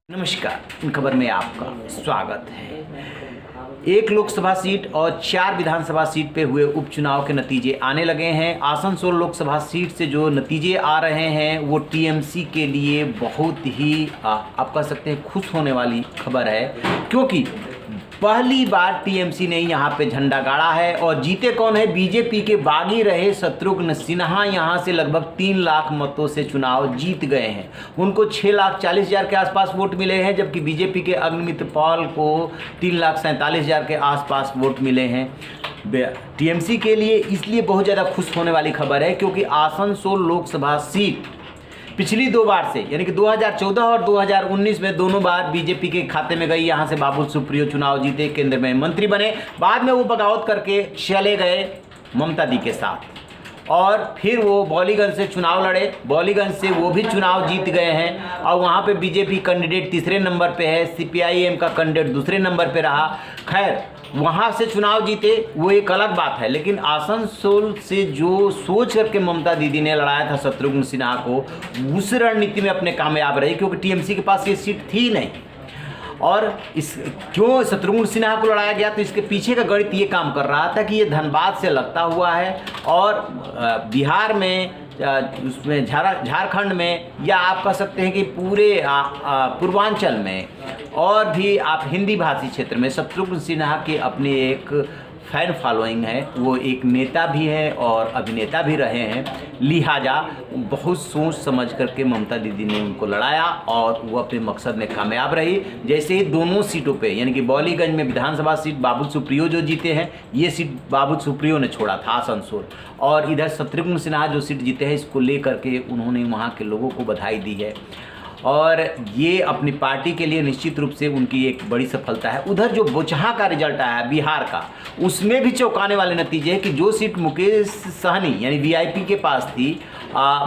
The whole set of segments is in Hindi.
नमस्कार, इन खबर में आपका स्वागत है। एक लोकसभा सीट और 4 विधानसभा सीट पे हुए उपचुनाव के नतीजे आने लगे हैं। आसनसोल लोकसभा सीट से जो नतीजे आ रहे हैं वो टीएमसी के लिए बहुत ही आप कह सकते हैं खुश होने वाली खबर है, क्योंकि पहली बार टीएमसी ने यहाँ पे झंडा गाड़ा है। और जीते कौन है? बीजेपी के बागी रहे शत्रुघ्न सिन्हा यहाँ से लगभग 3 लाख मतों से चुनाव जीत गए हैं। उनको 6,40,000 के आसपास वोट मिले हैं, जबकि बीजेपी के अग्निमित्र पॉल को 3,47,000 के आसपास वोट मिले हैं। टीएमसी के लिए इसलिए बहुत ज़्यादा खुश होने वाली खबर है क्योंकि आसनसोल लोकसभा सीट पिछली 2 बार से, यानी कि 2014 और 2019 में दोनों बार बीजेपी के खाते में गई। यहाँ से बाबुल सुप्रियो चुनाव जीते, केंद्र में मंत्री बने, बाद में वो बगावत करके चले गए ममता दी के साथ, और फिर वो बॉलीगंज से चुनाव लड़े। बॉलीगंज से वो भी चुनाव जीत गए हैं और वहाँ पे बीजेपी कैंडिडेट तीसरे नंबर पे है, सीपीआईएम का कैंडिडेट दूसरे नंबर पे रहा। खैर, वहाँ से चुनाव जीते वो एक अलग बात है, लेकिन आसनसोल से जो सोच करके ममता दीदी ने लड़ाया था शत्रुघ्न सिन्हा को, उस रणनीति में अपने कामयाब रही, क्योंकि टीएमसी के पास ये सीट थी नहीं। और इस क्यों शत्रुघ्न सिन्हा को लड़ाया गया, तो इसके पीछे का गणित ये काम कर रहा था कि ये धनबाद से लगता हुआ है और बिहार में, उसमें झारखंड में, या आप कह सकते हैं कि पूरे पूर्वांचल में और भी आप हिंदी भाषी क्षेत्र में शत्रुघ्न सिन्हा के अपने एक फैन फॉलोइंग है। वो एक नेता भी है और अभिनेता भी रहे हैं, लिहाजा बहुत सोच समझ करके ममता दीदी ने उनको लड़ाया और वो अपने मकसद में कामयाब रही। जैसे ही दोनों सीटों पे, यानी कि बॉलीगंज में विधानसभा सीट बाबुल सुप्रियो जो जीते हैं, ये सीट बाबुल सुप्रियो ने छोड़ा था आसनसोल, और इधर शत्रुघ्न सिन्हा जो सीट जीते हैं, इसको लेकर के उन्होंने वहाँ के लोगों को बधाई दी है और ये अपनी पार्टी के लिए निश्चित रूप से उनकी एक बड़ी सफलता है। उधर जो बोचहा का रिजल्ट आया है बिहार का, उसमें भी चौंकाने वाले नतीजे हैं कि जो सीट मुकेश सहनी यानी वीआईपी के पास थी,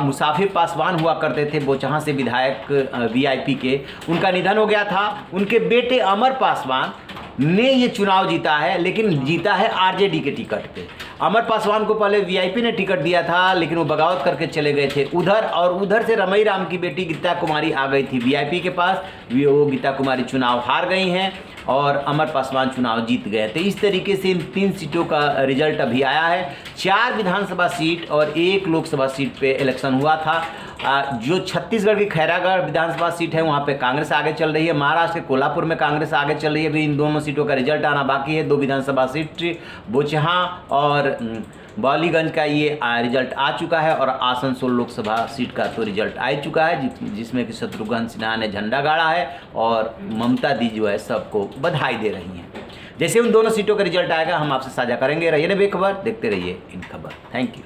मुसाफिर पासवान हुआ करते थे बोचहा से विधायक वीआईपी के, उनका निधन हो गया था। उनके बेटे अमर पासवान ने ये चुनाव जीता है, लेकिन जीता है आरजेडी के टिकट पे। अमर पासवान को पहले वीआईपी ने टिकट दिया था, लेकिन वो बगावत करके चले गए थे उधर, और उधर से रमई राम की बेटी गीता कुमारी आ गई थी वीआईपी के पास। वो गीता कुमारी चुनाव हार गई हैं और अमर पासवान चुनाव जीत गए थे। इस तरीके से इन 3 सीटों का रिजल्ट अभी आया है। 4 विधानसभा सीट और 1 लोकसभा सीट पे इलेक्शन हुआ था। जो छत्तीसगढ़ की खैरागढ़ विधानसभा सीट है, वहाँ पे कांग्रेस आगे चल रही है। महाराष्ट्र के कोल्हापुर में कांग्रेस आगे चल रही है। अभी इन दोनों सीटों का रिजल्ट आना बाकी है। 2 विधानसभा सीट बोचहा और बॉलीगंज का ये रिजल्ट आ चुका है, और आसनसोल लोकसभा सीट का तो रिजल्ट आ चुका है, जिसमें कि शत्रुघ्न सिन्हा ने झंडा गाड़ा है और ममता दी जो है सबको बधाई दे रही हैं। जैसे उन दोनों सीटों का रिजल्ट आएगा हम आपसे साझा करेंगे। रहिए ना बेखबर, देखते रहिए इन खबर। Thank you.